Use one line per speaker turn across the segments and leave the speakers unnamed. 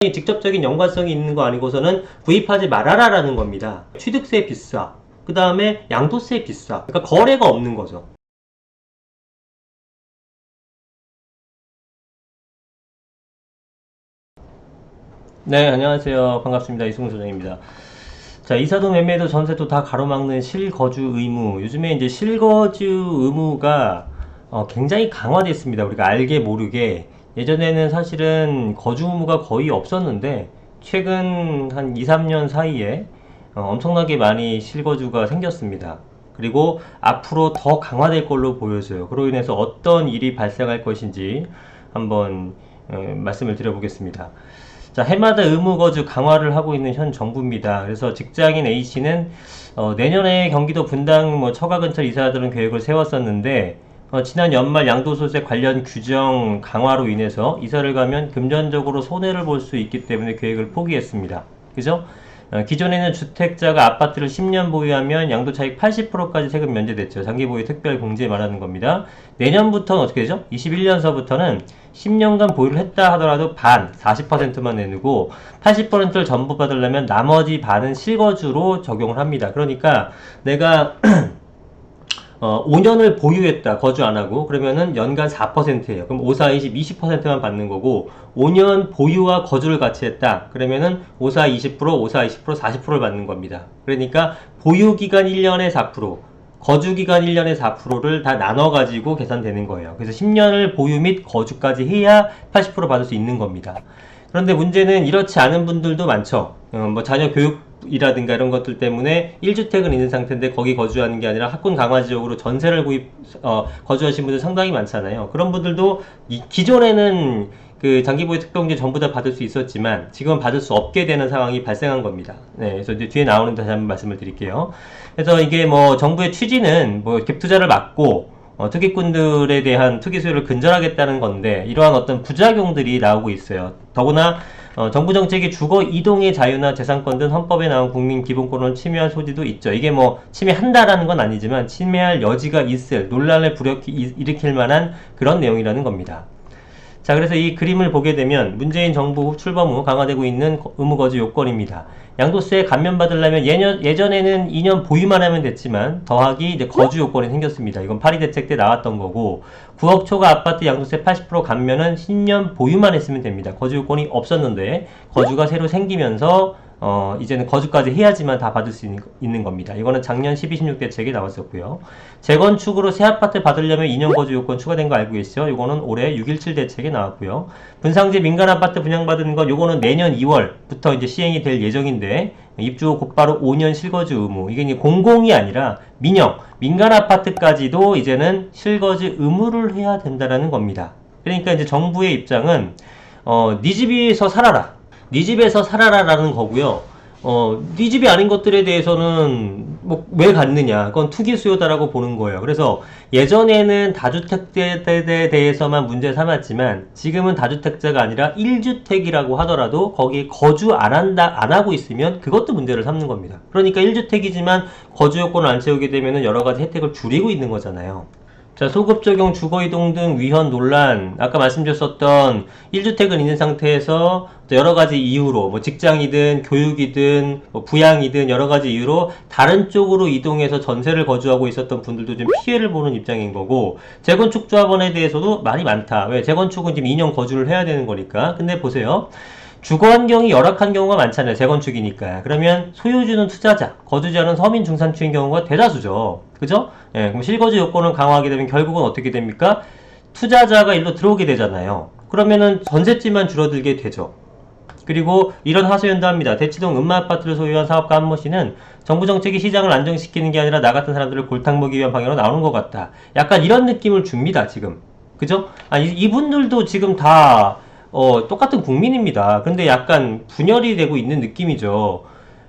직접적인 연관성이 있는 거 아니고서는 구입하지 말아라라는 겁니다. 취득세 비싸, 그 다음에 양도세 비싸. 그러니까 거래가 없는 거죠. 네, 안녕하세요. 반갑습니다. 이승훈 소장입니다. 자, 이사도 매매도 전세도 다 가로막는 실거주 의무. 요즘에 이제 실거주 의무가 굉장히 강화됐습니다. 우리가 알게 모르게. 예전에는 사실은 거주 의무가 거의 없었는데 최근 한 2, 3년 사이에 엄청나게 많이 실거주가 생겼습니다. 그리고 앞으로 더 강화될 걸로 보여져요. 그로 인해서 어떤 일이 발생할 것인지 한번 말씀을 드려보겠습니다. 자, 해마다 의무거주 강화를 하고 있는 현 정부입니다. 그래서 직장인 A씨는 내년에 경기도 분당 처가근처 이사하도록 계획을 세웠었는데 지난 연말 양도소득세 관련 규정 강화로 인해서 이사를 가면 금전적으로 손해를 볼 수 있기 때문에 계획을 포기했습니다. 그죠? 기존에는 주택자가 아파트를 10년 보유하면 양도차익 80%까지 세금 면제됐죠. 장기보유 특별공제 말하는 겁니다. 내년부터는 어떻게 되죠? 21년서부터는 10년간 보유를 했다 하더라도 반, 40%만 내고 80%를 전부 받으려면 나머지 반은 실거주로 적용을 합니다. 그러니까 내가 5년을 보유했다, 거주 안 하고, 그러면은 연간 4%예요. 그럼 5, 4, 20, 20%만 받는 거고, 5년 보유와 거주를 같이 했다, 그러면은 5, 4, 20%, 5, 4, 20%, 40%를 받는 겁니다. 그러니까 보유기간 1년에 4%, 거주기간 1년에 4%를 다 나눠가지고 계산되는 거예요. 그래서 10년을 보유 및 거주까지 해야 80% 받을 수 있는 겁니다. 그런데 문제는 이렇지 않은 분들도 많죠. 자녀 교육이라든가 이런 것들 때문에 1주택은 있는 상태인데 거기 거주하는 게 아니라 학군 강화 지역으로 전세를 거주하신 분들 상당히 많잖아요. 그런 분들도 기존에는 그 장기보유 특별공제 전부 다 받을 수 있었지만 지금은 받을 수 없게 되는 상황이 발생한 겁니다. 네, 그래서 이제 뒤에 나오는 다시 한번 말씀을 드릴게요. 그래서 이게 정부의 취지는 갭 투자를 막고 투기꾼들에 대한 투기 수요를 근절하겠다는 건데 이러한 어떤 부작용들이 나오고 있어요. 더구나 정부 정책이 주거 이동의 자유나 재산권 등 헌법에 나온 국민 기본권을 침해할 소지도 있죠. 이게 침해한다라는 건 아니지만 침해할 여지가 있을, 논란을 일으킬 만한 그런 내용이라는 겁니다. 자, 그래서 이 그림을 보게 되면 문재인 정부 출범 후 강화되고 있는 의무거주 요건입니다. 양도세 감면받으려면 예전에는 2년 보유만 하면 됐지만 더하기 이제 거주 요건이 생겼습니다. 이건 파리 대책 때 나왔던 거고, 9억 초과 아파트 양도세 80% 감면은 10년 보유만 했으면 됩니다. 거주 요건이 없었는데 거주가 새로 생기면서 이제는 거주까지 해야지만 다 받을 수 있는 겁니다. 이거는 작년 12.16 대책에 나왔었고요. 재건축으로 새 아파트 받으려면 2년 거주 요건 추가된 거 알고 계시죠? 이거는 올해 6.17 대책에 나왔고요. 분상지 민간 아파트 분양받은 것, 요거는 내년 2월부터 이제 시행이 될 예정인데, 입주 후 곧바로 5년 실거주 의무. 이게 이제 공공이 아니라 민간 아파트까지도 이제는 실거주 의무를 해야 된다라는 겁니다. 그러니까 이제 정부의 입장은 네 집에서 살아라. 네 집에서 살아라라는 거고요. 네 집이 아닌 것들에 대해서는 왜 갖느냐, 그건 투기 수요다라고 보는 거예요. 그래서 예전에는 다주택자에 대해서만 문제 삼았지만 지금은 다주택자가 아니라 1주택이라고 하더라도 거기에 거주 안 하고 있으면 그것도 문제를 삼는 겁니다. 그러니까 1주택이지만 거주 요건을 안 채우게 되면 여러 가지 혜택을 줄이고 있는 거잖아요. 자, 소급 적용, 주거이동 등 위헌 논란, 아까 말씀드렸었던 1주택은 있는 상태에서 여러 가지 이유로 직장이든 교육이든 부양이든 여러 가지 이유로 다른 쪽으로 이동해서 전세를 거주하고 있었던 분들도 좀 피해를 보는 입장인 거고, 재건축 조합원에 대해서도 말이 많다. 왜? 재건축은 지금 2년 거주를 해야 되는 거니까. 근데 보세요. 주거 환경이 열악한 경우가 많잖아요. 재건축이니까. 그러면 소유주는 투자자, 거주자는 서민 중산층인 경우가 대다수죠. 그죠? 예, 그럼 실거주 요건을 강화하게 되면 결국은 어떻게 됩니까? 투자자가 일로 들어오게 되잖아요. 그러면은 전셋집만 줄어들게 되죠. 그리고 이런 하소연도 합니다. 대치동 음마아파트를 소유한 사업가 한모 씨는 정부 정책이 시장을 안정시키는 게 아니라 나 같은 사람들을 골탕 먹이기 위한 방향으로 나오는 것 같다. 약간 이런 느낌을 줍니다, 지금. 그죠? 이분들도 지금 다 똑같은 국민입니다. 근데 약간 분열이 되고 있는 느낌이죠.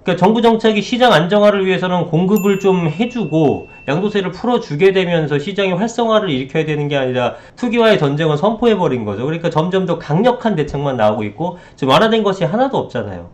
그러니까 정부 정책이 시장 안정화를 위해서는 공급을 좀 해주고 양도세를 풀어주게 되면서 시장의 활성화를 일으켜야 되는 게 아니라 투기와의 전쟁을 선포해버린 거죠. 그러니까 점점 더 강력한 대책만 나오고 있고 지금 완화된 것이 하나도 없잖아요.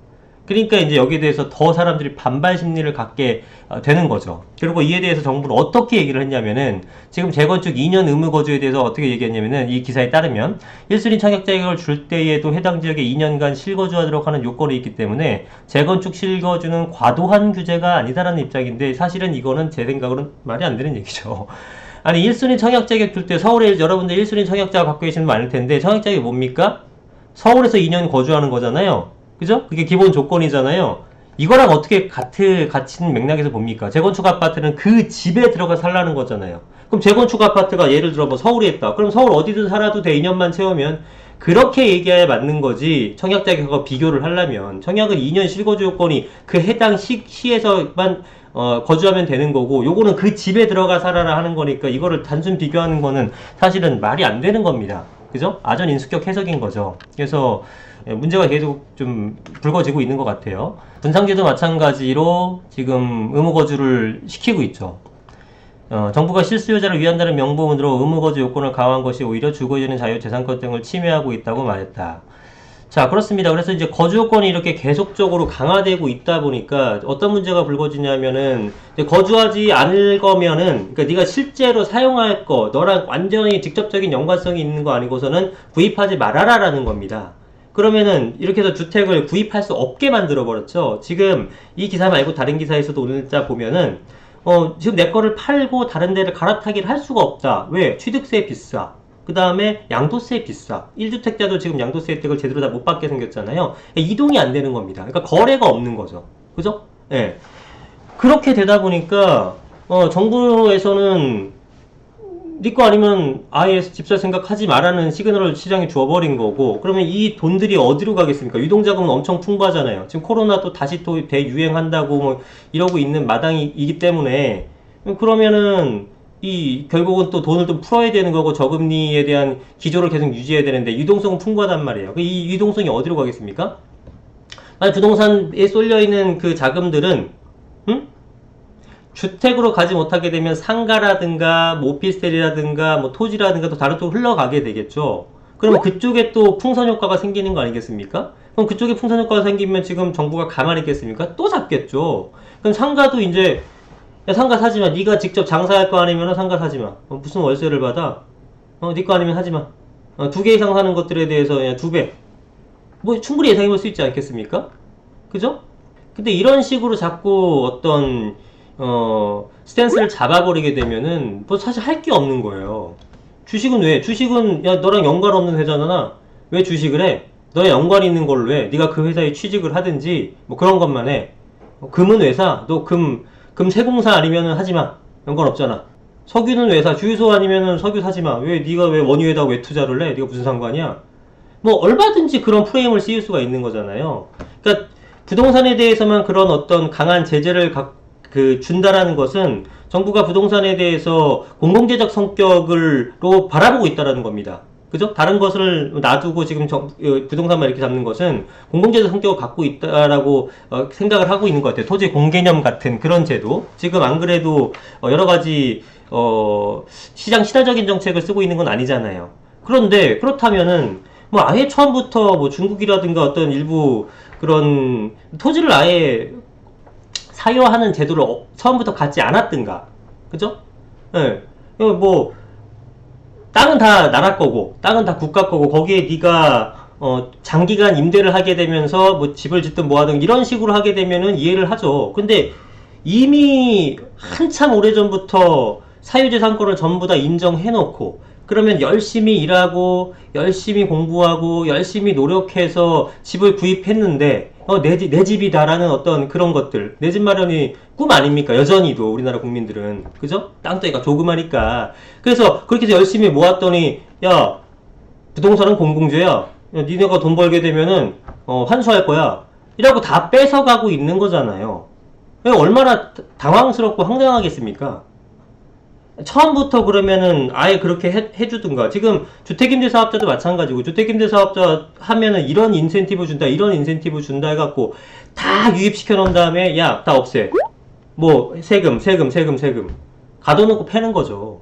그러니까 이제 여기에 대해서 더 사람들이 반발 심리를 갖게 되는 거죠. 그리고 이에 대해서 정부는 어떻게 얘기를 했냐면은 지금 재건축 2년 의무 거주에 대해서 어떻게 얘기했냐면은 이 기사에 따르면 1순위 청약 자격을 줄 때에도 해당 지역에 2년간 실거주하도록 하는 요건이 있기 때문에 재건축 실거주는 과도한 규제가 아니다라는 입장인데 사실은 이거는 제 생각으로는 말이 안 되는 얘기죠. 아니 1순위 청약 자격 줄 때 서울에 여러분들 1순위 청약 자격 갖고 계시는 분 많을 텐데 청약 자격이 뭡니까? 서울에서 2년 거주하는 거잖아요. 그죠? 그게 기본 조건이잖아요. 이거랑 어떻게 같은 맥락에서 봅니까? 재건축 아파트는 그 집에 들어가 살라는 거잖아요. 그럼 재건축 아파트가 예를 들어 뭐 서울에 있다. 그럼 서울 어디든 살아도 돼. 2년만 채우면 그렇게 얘기해야 맞는 거지. 청약 자격하고 비교를 하려면 청약은 2년 실거주 요건이 그 해당 시에서만 거주하면 되는 거고 요거는 그 집에 들어가 살아라 하는 거니까 이거를 단순 비교하는 거는 사실은 말이 안 되는 겁니다. 그죠? 아전 인수격 해석인 거죠. 그래서 문제가 계속 좀 불거지고 있는 것 같아요. 분상제도 마찬가지로 지금 의무거주를 시키고 있죠. 정부가 실수요자를 위한다는 명분으로 의무거주 요건을 강화한 것이 오히려 주거인의 자유재산권 등을 침해하고 있다고 말했다. 자, 그렇습니다. 그래서 이제 거주 요건이 이렇게 계속적으로 강화되고 있다 보니까 어떤 문제가 불거지냐면은 거주하지 않을 거면은 그러니까 네가 실제로 사용할 거 너랑 완전히 직접적인 연관성이 있는 거 아니고서는 구입하지 말아라라는 겁니다. 그러면은 이렇게 해서 주택을 구입할 수 없게 만들어 버렸죠. 지금 이 기사 말고 다른 기사에서도 오늘자 보면은 지금 내 거를 팔고 다른 데를 갈아타기를 할 수가 없다. 왜? 취득세 비싸. 그 다음에 양도세 비싸. 1주택자도 지금 양도세 혜택을 제대로 다 못 받게 생겼잖아요. 이동이 안 되는 겁니다. 그러니까 거래가 없는 거죠. 그죠? 예. 그렇게 되다 보니까 정부에서는 네 거 아니면 아예 집살 생각하지 말라는 시그널을 시장에 줘버린 거고, 그러면 이 돈들이 어디로 가겠습니까? 유동자금은 엄청 풍부하잖아요. 지금 코로나 또 다시 또 대유행한다고 뭐 이러고 있는 마당이기 때문에 그러면은 결국은 또 돈을 좀 풀어야 되는 거고 저금리에 대한 기조를 계속 유지해야 되는데 유동성은 풍부하단 말이에요. 이 유동성이 어디로 가겠습니까? 만약 부동산에 쏠려있는 그 자금들은 주택으로 가지 못하게 되면 상가라든가 뭐 오피스텔이라든가 뭐 토지라든가 또 다른 쪽으로 흘러가게 되겠죠. 그러면 그쪽에 또 풍선 효과가 생기는 거 아니겠습니까? 그럼 그쪽에 풍선 효과가 생기면 지금 정부가 가만히 있겠습니까? 또 잡겠죠. 그럼 상가도 이제 야, 상가 사지마. 네가 직접 장사할 거 아니면 상가 사지마. 무슨 월세를 받아? 네 거 아니면 하지마. 2개 이상 사는 것들에 대해서 그냥 2배. 뭐 충분히 예상해볼 수 있지 않겠습니까? 그죠? 근데 이런 식으로 자꾸 어떤 스탠스를 잡아버리게 되면은 뭐 사실 할 게 없는 거예요. 주식은 왜? 주식은 야 너랑 연관 없는 회사잖아. 왜 주식을 해? 너랑 연관 있는 걸로 해. 네가 그 회사에 취직을 하든지 뭐 그런 것만 해. 금은 회사. 너 금 세공사 아니면은 하지마. 연관 없잖아. 석유는 회사. 주유소 아니면은 석유 사지마. 네가 왜 원유에다가 왜 투자를 해? 네가 무슨 상관이야? 뭐 얼마든지 그런 프레임을 씌울 수가 있는 거잖아요. 그러니까 부동산에 대해서만 그런 어떤 강한 제재를 준다라는 것은 정부가 부동산에 대해서 공공재적 성격으로 바라보고 있다라는 겁니다. 그죠? 다른 것을 놔두고 지금 부동산만 이렇게 잡는 것은 공공재적 성격을 갖고 있다라고 생각을 하고 있는 것 같아요. 토지 공개념 같은 그런 제도. 지금 안 그래도 여러 가지 시장 친화적인 정책을 쓰고 있는 건 아니잖아요. 그런데 그렇다면은 뭐 아예 처음부터 뭐 중국이라든가 어떤 일부 그런 토지를 아예 사유하는 제도를 처음부터 갖지 않았든가. 그죠? 예. 뭐 땅은 다 나라 거고 땅은 다 국가 거고 거기에 네가 장기간 임대를 하게 되면서 뭐 집을 짓든 뭐 하든 이런 식으로 하게 되면은 이해를 하죠. 근데 이미 한참 오래전부터 사유재산권을 전부 다 인정해 놓고 그러면 열심히 일하고 열심히 공부하고 열심히 노력해서 집을 구입했는데 내 집이다라는 어떤 그런 것들, 내 집 마련이 꿈 아닙니까? 여전히도 우리나라 국민들은. 그죠? 땅덩이가 조그마니까. 그래서 그렇게 해서 열심히 모았더니 야 부동산은 공공재야. 야, 니네가 돈 벌게 되면은 환수할 거야. 이라고 다 뺏어가고 있는 거잖아요. 얼마나 당황스럽고 황당하겠습니까? 처음부터 그러면은 아예 그렇게 해주든가. 지금 주택임대사업자도 마찬가지고 주택임대사업자 하면은 이런 인센티브 준다 이런 인센티브 준다 해갖고 다 유입시켜 놓은 다음에 야 다 없애. 뭐 세금 가둬놓고 패는 거죠.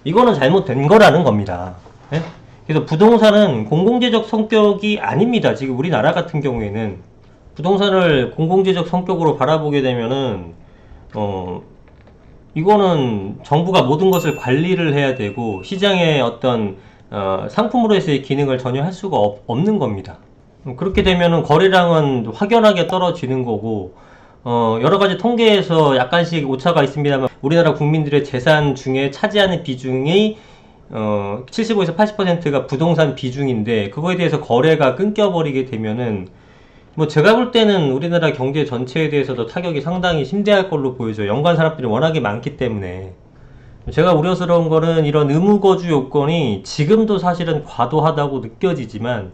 이거는 잘못된 거라는 겁니다. 네? 그래서 부동산은 공공재적 성격이 아닙니다. 지금 우리나라 같은 경우에는 부동산을 공공재적 성격으로 바라보게 되면은 이거는 정부가 모든 것을 관리를 해야 되고 시장의 어떤 상품으로서의 기능을 전혀 할 수가 없는 겁니다. 그렇게 되면은 거래량은 확연하게 떨어지는 거고 여러 가지 통계에서 약간씩 오차가 있습니다만 우리나라 국민들의 재산 중에 차지하는 비중이 75에서 80%가 부동산 비중인데 그거에 대해서 거래가 끊겨버리게 되면은 뭐 제가 볼 때는 우리나라 경제 전체에 대해서도 타격이 상당히 심대할 걸로 보여져요. 연관 산업들이 워낙에 많기 때문에. 제가 우려스러운 거는 이런 의무 거주 요건이 지금도 사실은 과도하다고 느껴지지만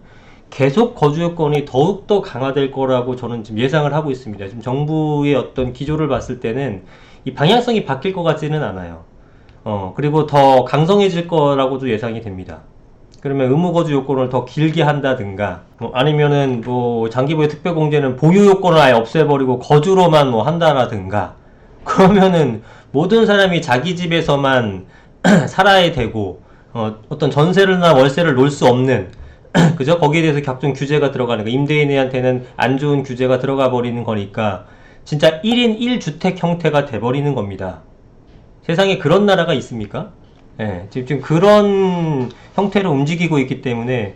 계속 거주 요건이 더욱더 강화될 거라고 저는 지금 예상을 하고 있습니다. 지금 정부의 어떤 기조를 봤을 때는 이 방향성이 바뀔 것 같지는 않아요. 그리고 더 강성해질 거라고도 예상이 됩니다. 그러면 의무거주 요건을 더 길게 한다든가, 아니면은 장기보유 특별공제는 보유 요건을 아예 없애버리고 거주로만 한다라든가, 그러면은 모든 사람이 자기 집에서만 살아야 되고, 어떤 전세나 월세를 놓을 수 없는, 그죠? 거기에 대해서 각종 규제가 들어가는 거, 임대인한테는 안 좋은 규제가 들어가 버리는 거니까, 진짜 1인 1주택 형태가 돼버리는 겁니다. 세상에 그런 나라가 있습니까? 예, 지금 그런 형태로 움직이고 있기 때문에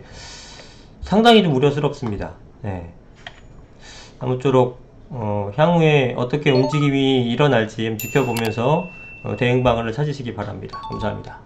상당히 좀 우려스럽습니다. 예. 아무쪼록 향후에 어떻게 움직임이 일어날지 지켜보면서 대응 방안을 찾으시기 바랍니다. 감사합니다.